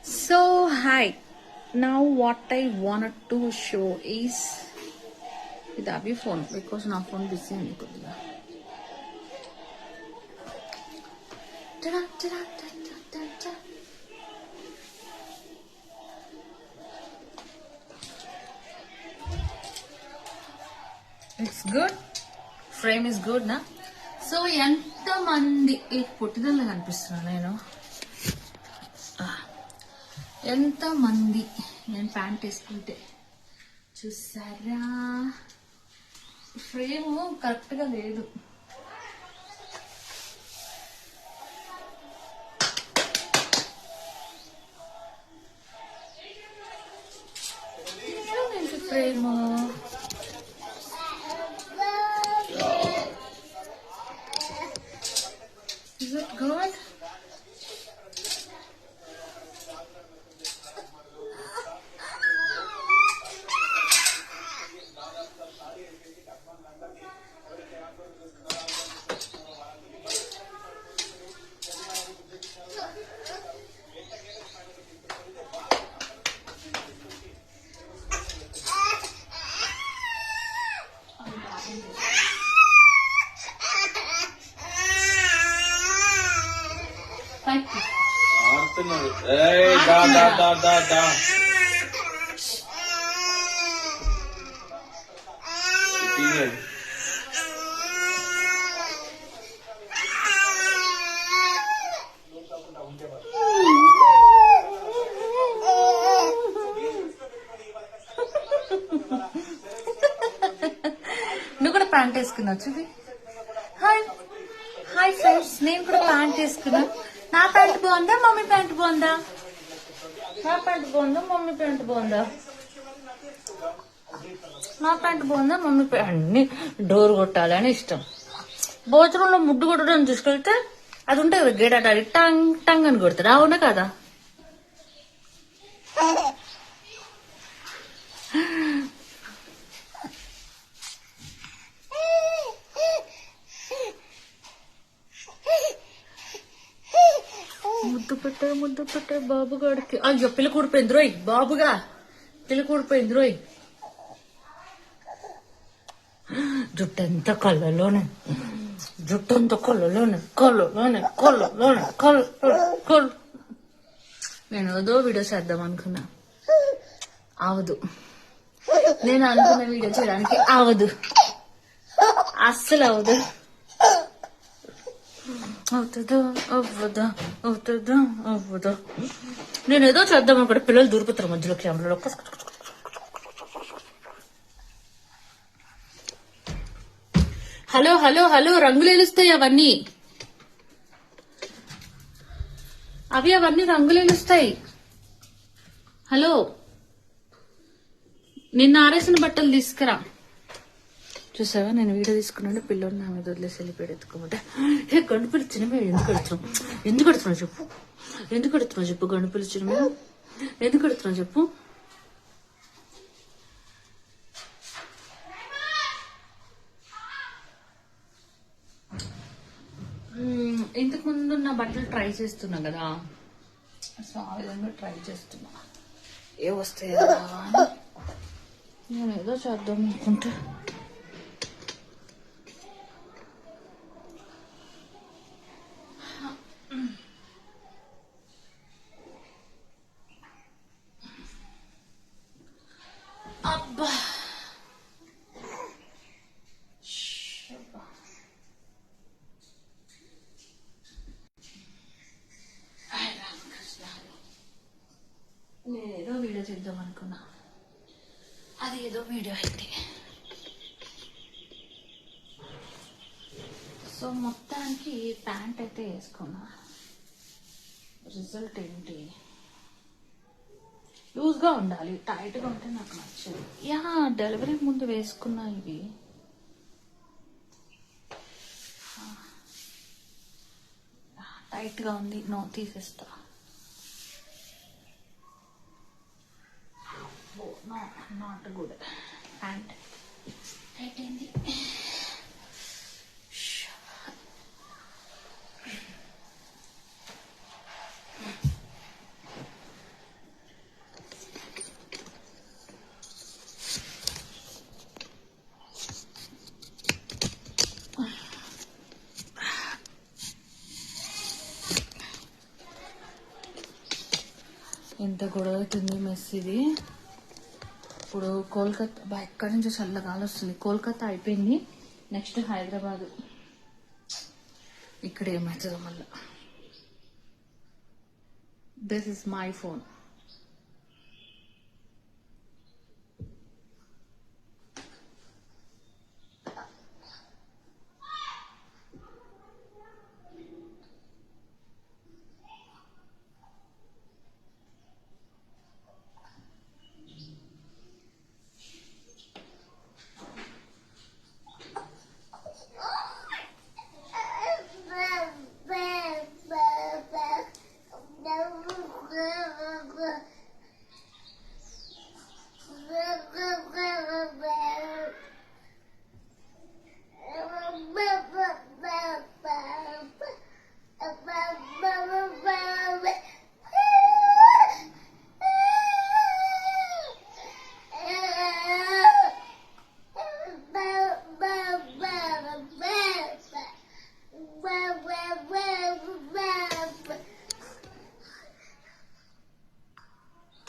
So hi, now what I wanted to show is with Abhi phone because na phone busy ఉంది కొద్దిగా. Ta-da, ta-da, ta-da, ta-da. It's good. Frame is good na. So ఎంత మంది ఈ పుట్టిదల్లో కనిపిస్తున్నా నేను ఎంత మంది నేను ప్యాంట్ వేసుకుంటే చూసారా ఫ్రేమ్ కరెక్ట్గా లేదు. Frame is it good? నువ్వు కూడా ప్యాంట్ వేసుకున్నావు చూపి. హాయ్ హాయ్ ఫ్రెండ్స్, నేను కూడా ప్యాంట్ వేసుకున్నా. నా ప్యాంట్ బాగుందా మమ్మీ ప్యాంట్ బాగుందా? నా ప్యాంట్ బాగుందా మమ్మీ ప్యాంట్ బాగుందా? నా ప్యాంట్ బాగుందా మమ్మీ ప్యాంట్ని డోర్ కొట్టాలని ఇష్టం. భోజనంలో ముడ్డు కొట్టడం తీసుకెళ్తే అది ఉంటుంది కదా గేడాటాడి టంగ్ టంగ్ అని కొడతాడు. అవునా కదా? ముద్దు పెట్టే బాబుగాడికి. అయ్యో పిల్ల కూడిపోయింది రోయ్, బాబుగా పిల్ల కూడిపోయింది రోయ్. జుట్టంతా కళ్ళలోనే కళ్ళు. నేను ఏదో వీడియో చేద్దాం అనుకున్నా, అవదు. నేను అనుకున్న వీడియో చేయడానికి అవదు, అస్సలు అవదు. అవుతుందో నేను ఏదో చేద్దాం అనుకుంటే పిల్లలు దూరిపోతారు మధ్యలో కెమెరాలో. హలో హలో హలో, రంగులు వెలుస్తాయి అవన్నీ రంగులు వెలుస్తాయి. హలో, నిన్న ఆరేసిన బట్టలు తీసుకురా. చూసావా నేను వీడియో తీసుకున్నాడు, పిల్లలు నా మీద వదిలేసి వెళ్ళిపోయాడు ఎత్తుకోమంటే. ఏ గండు పిల్లి చిన్న మీద ఎందుకు కడుతున్నావు చెప్పు. గండు పిల్లి చిన్న మీద ఎందుకు కడుతున్నావు చెప్పు. ఇంతకు ముందు నా బట్టలు ట్రై చేస్తున్నా కదా, సో ఆ విధంగా ట్రై చేస్తున్నా ఏ వస్తాయి కదా అని. నేను ఏదో చేద్దాం అనుకుంటే అబ్బా నేనేదో వీడియో చేద్దాం అనుకున్నా, అది ఏదో వీడియో అయింది. సో మొత్తానికి ప్యాంట్ అయితే వేసుకున్నా. రిజల్ట్ ఏంటి? లూజ్గా ఉండాలి, టైట్గా ఉంటే నాకు నచ్చదు. యా డెలివరీ ముందు వేసుకున్నా ఇవి. టైట్గా ఉంది, నో తీసేస్తా. Not good. ప్యాంట్ టైట్ అయింది. ఎంత గొడవ అవుతుంది మెస్ ఇది. ఇప్పుడు కోల్కతా ఎక్కడి నుంచో చల్లగాలి వస్తుంది. కోల్కతా అయిపోయింది, నెక్స్ట్ హైదరాబాద్. ఇక్కడ ఏమవుతుందో మళ్ళీ. This is my phone.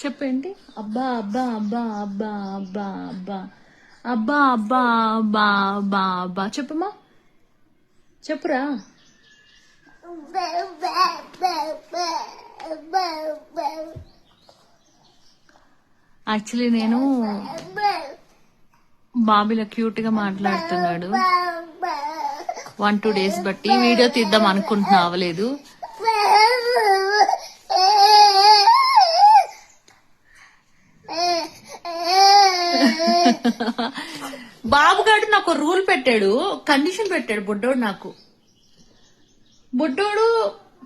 చెప్పేంటి? అబ్బా అబ్బా అబ్బా అబ్బా అబ్బా అబ్బా అబ్బా అబ్బా అబ్బా అబ్బా అబ్బా చెప్పమ్మా, చెప్పురా. యాక్చువల్లీ నేను బాబీలో క్యూట్ గా మాట్లాడుతున్నాడు. 1-2 days బట్టి వీడియో తీద్దాం అనుకుంటున్నా, అవ్వలేదు. బాబుగాడు నాకు రూల్ పెట్టాడు, కండిషన్ పెట్టాడు బుడ్డోడు నాకు. బుడ్డోడు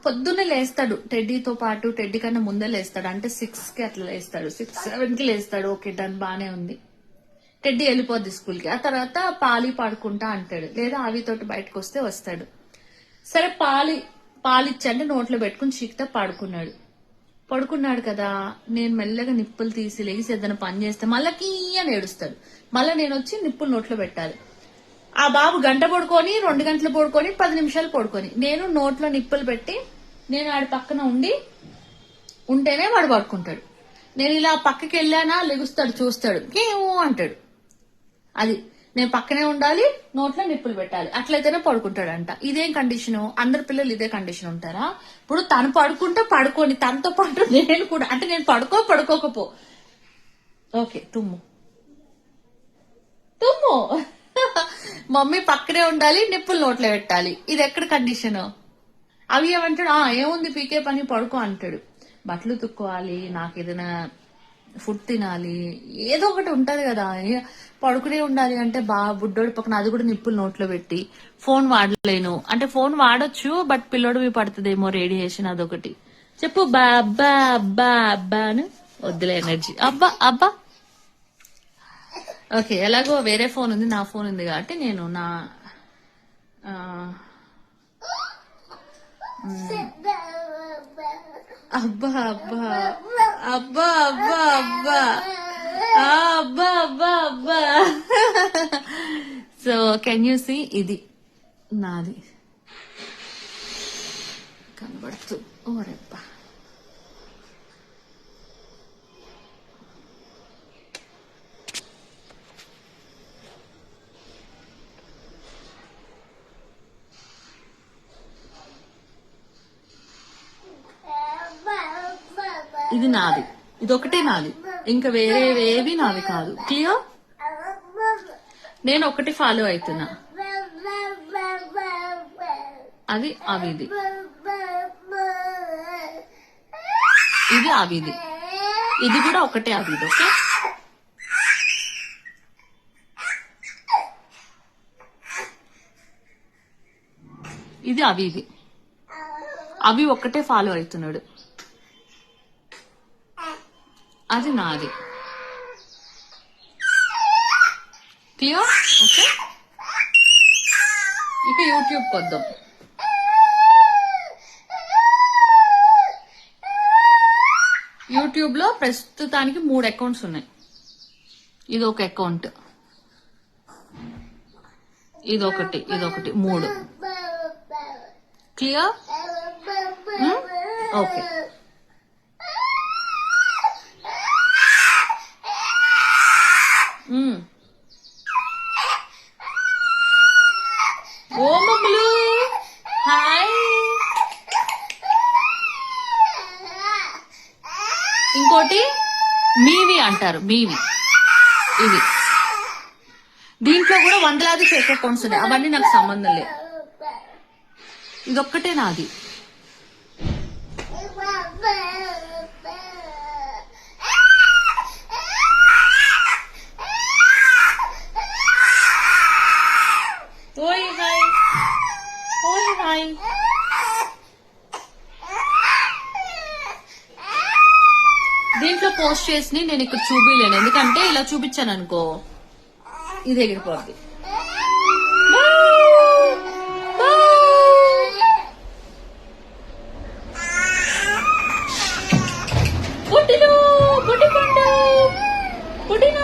పొద్దున్నే లేస్తాడు టెడ్డీతో పాటు, టెడ్డీ కన్నా ముందే లేస్తాడు. అంటే 6కి అట్లా లేస్తాడు, 6-7కి లేస్తాడు. ఓకే డన్, బానే ఉంది. టెడ్డీ వెళ్ళిపోద్ది స్కూల్కి. ఆ తర్వాత పాలి పాడుకుంటా అంటాడు, లేదా ఆవితోటి బయటకు వస్తే వస్తాడు. సరే పాలిచ్చి అంటే నోట్లో పెట్టుకుని చీకితే పడుకున్నాడు కదా. నేను మెల్లగా నిప్పులు తీసి లేసి ఏదైనా పని చేస్తే మళ్ళా కీయని ఏడుస్తాడు. మళ్ళీ నేను వచ్చి నిప్పులు నోట్లో పెట్టాలి. ఆ బాబు గంట పడుకొని, 2 గంటలు పడుకొని, 10 నిమిషాలు పడుకొని, నేను నోట్లో నిప్పులు పెట్టి నేను ఆడి పక్కన ఉంటేనే వాడు పడుకుంటాడు. నేను ఇలా పక్కకి వెళ్ళానా లెగుస్తాడు, చూస్తాడు, ఏమో అంటాడు. అది నేను పక్కనే ఉండాలి, నోట్లో నిప్పులు పెట్టాలి, అట్లయితేనే పడుకుంటాడంట. ఇదేం కండిషను? అందరి పిల్లలు ఇదే కండిషన్ ఉంటారా? ఇప్పుడు తను పడుకుంటే పడుకోని, తనతో పాటు నేను కూడా. అంటే నేను పడుకోకపో. ఓకే తుమ్ము మమ్మీ పక్కనే ఉండాలి, నిప్పులు నోట్లో పెట్టాలి. ఇది ఎక్కడ కండిషను? అవి ఏమంటాడు, ఏముంది పీకే పని, పడుకో అంటాడు. బట్టలు తుక్కోవాలి, నాకు ఏదైనా ఫుడ్ తినాలి, ఏదో ఒకటి ఉంటది కదా. పడుకునే ఉండాలి అంటే బుడ్డోడి పక్కన అది కూడా నిప్పులు నోట్లో పెట్టి. ఫోన్ వాడలేను అంటే ఫోన్ వాడొచ్చు, బట్ పిల్లోడివి పడుతుందేమో రేడియేషన్, అదొకటి. చెప్పు బా అబ్బా అబ్బా అబ్బా అని. వద్దులే ఎనర్జీ. అబ్బా అబ్బా. ఓకే, ఎలాగో వేరే ఫోన్ ఉంది, నా ఫోన్ ఉంది కాబట్టి నేను నా అబ్బా అబ్బా అబ్బా అబ్బా అబ్బా అబ్బా అబ్బా అబ్బా. సో కెన్ యూ సీ, ఇది నాది కనబడుతూ. ఓరెప్ప, ఇది నాది, ఇదొకటే నాది, ఇంకా వేరేవేవి నావి కాదు. క్లియర్? నేను ఒకటి ఫాలో అవుతున్నా, అది అవిది, ఇది అవిది, ఇది కూడా ఒకటే అవిది. ఓకే, ఇది అవిది, అవి ఒక్కటే ఫాలో అవుతున్నాడు, అది నాది. క్లియర్? ఓకే, ఇక యూట్యూబ్ కొద్దాం. యూట్యూబ్ లో ప్రస్తుతానికి 3 అకౌంట్స్ ఉన్నాయి. ఇది ఒక అకౌంట్, ఇదొకటి, 3. క్లియర్? ఓకే, ఇంకోటి మీవి అంటారు, మీవి ఇవి. దీంట్లో కూడా వందలాది ఫేక్ అకౌంట్స్ ఉన్నాయి, అవన్నీ నాకు సంబంధం లేదు. ఇదొక్కటే నాది. ఓయ్ హాయ్, ఓయ్ హాయ్. దీంట్లో పోస్ట్ చేసి నేను ఇక్కడ చూపిలేను, ఎందుకంటే ఇలా చూపించాను అనుకో ఇది ఎగిరిపోద్ది. పుట్టిలు పుట్టి పండు పుట్టిన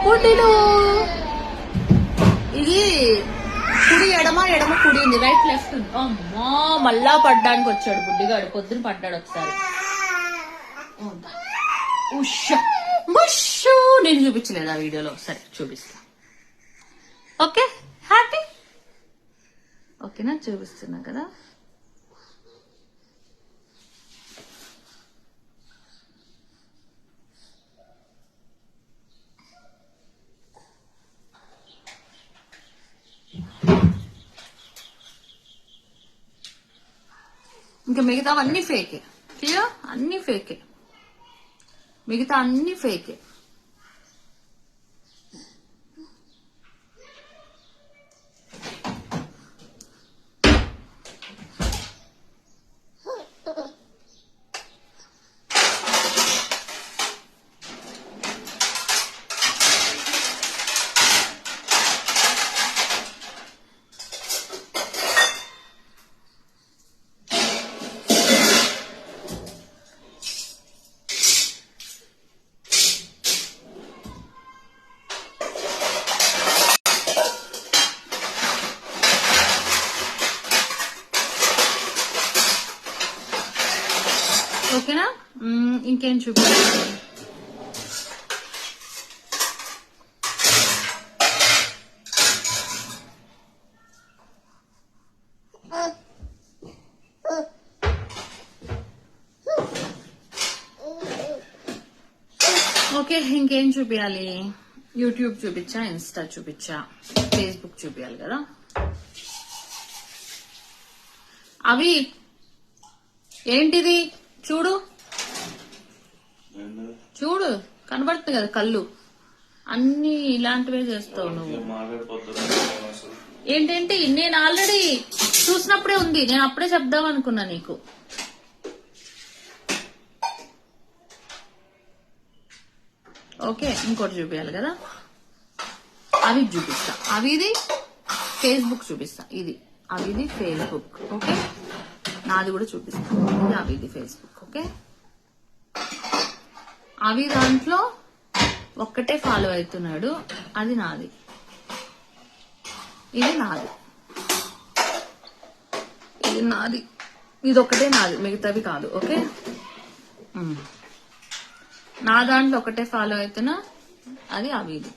పుట్టిలు. ఇది కుడి ఎడమ, ఎడమ కుడి ఉంది, రైట్ లెఫ్ట్ ఉంది. అమ్మా మళ్ళా పడ్డానికి వచ్చాడు బుడ్డిగాడు, పొద్దున పడ్డాడు ఒకసారి. నేను చూపించలేదు ఆ వీడియోలో, సరే చూపిస్తా. ఓకే హ్యాపీ, ఓకేనా? చూపిస్తున్నా కదా. ఇంకా మిగతావన్నీ ఫేకే, క్లియర్? అన్ని ఫేకే, మిగతా అన్ని ఫేకే. ఓకేనా? ఇంకేం చూపించాలి? ఓకే, ఇంకేం చూపించాలి? యూట్యూబ్ చూపించా, ఇన్స్టా చూపించా, ఫేస్బుక్ చూపించాలి కదా. అవి ఏంటిది చూడు, చూడు కనబడుతుంది కదా కళ్ళు, అన్ని ఇలాంటివే చేస్తావు నువ్వు. ఏంటంటే నేను ఆల్రెడీ చూసినప్పుడే ఉంది, నేను అప్పుడే చెప్దాం అనుకున్నా నీకు. ఓకే, ఇంకోటి చూపించాలి కదా. అవి చూపిస్తా, అవిది ఫేస్బుక్ చూపిస్తా. ఇది అవిది ఫేస్బుక్, ఓకే. నాది కూడా చూపిస్తా, ఇది అవిది ఫేస్బుక్, ఓకే. అవి దాంట్లో ఒక్కటే ఫాలో అవుతున్నాడు, అది నాది, ఇది నాది, ఇది నాది, ఇది ఒక్కటే నాది, మిగతావి కాదు, ఓకే. నా దాంట్లో ఒకటే ఫాలో అవుతున్నా, అది అవిది.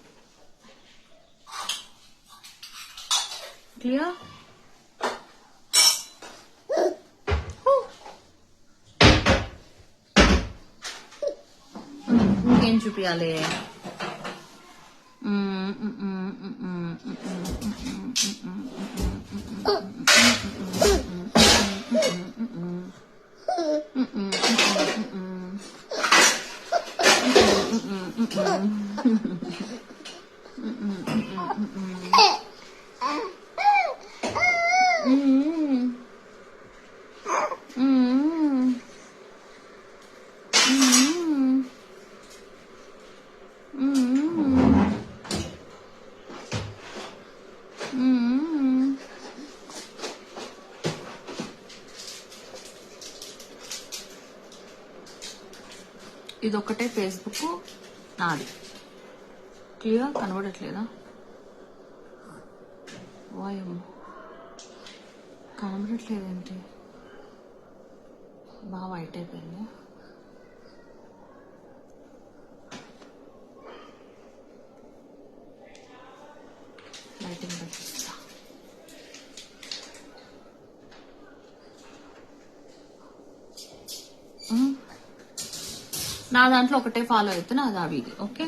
క్లియర్? ఇంకేం చూపించాలి? ఇదొక్కటే ఫేస్బుక్ నాది. క్లియర్? కనబడట్లేదా? వాయమ్మ, కనబడట్లేదేంటి? బాగా వైట్ అయిపోయింది. లైటింగ్ పెట్టిస్తా. నా దాంట్లో ఒకటే ఫాలో అవుతున్నా, అది ఆ వీడియో. ఓకే,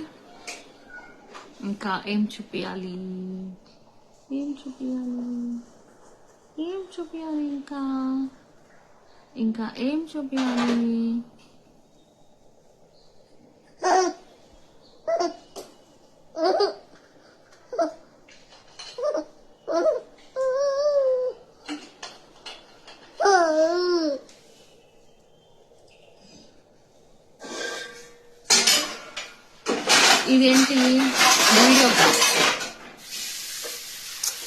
ఇంకా ఏం చూపించాలి, ఏం చూపించాలి, ఏం చూపించాలి, ఇంకా ఇంకా ఏం చూపించాలి. ఇదేంటి వీడియో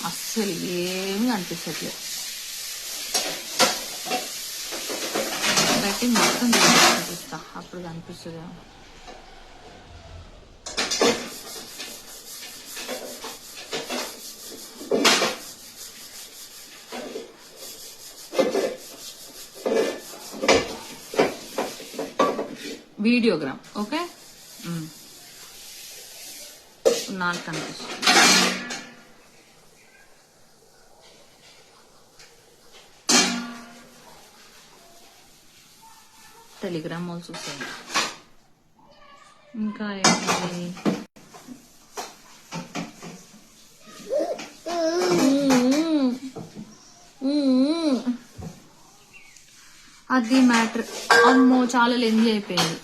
అస్సలు ఏమి అనిపించట్లేదు. బట్టి మొత్తం చూపిస్తా, అప్పుడు కనిపిస్తుంది. వీడియోగ్రామ్. ఓకే, నాకు కనిపిస్తుంది. Telegram also same. ఇంకా ఏంటి, అది మ్యాటర్. అమ్మో చాలా లెంజీ అయిపోయింది.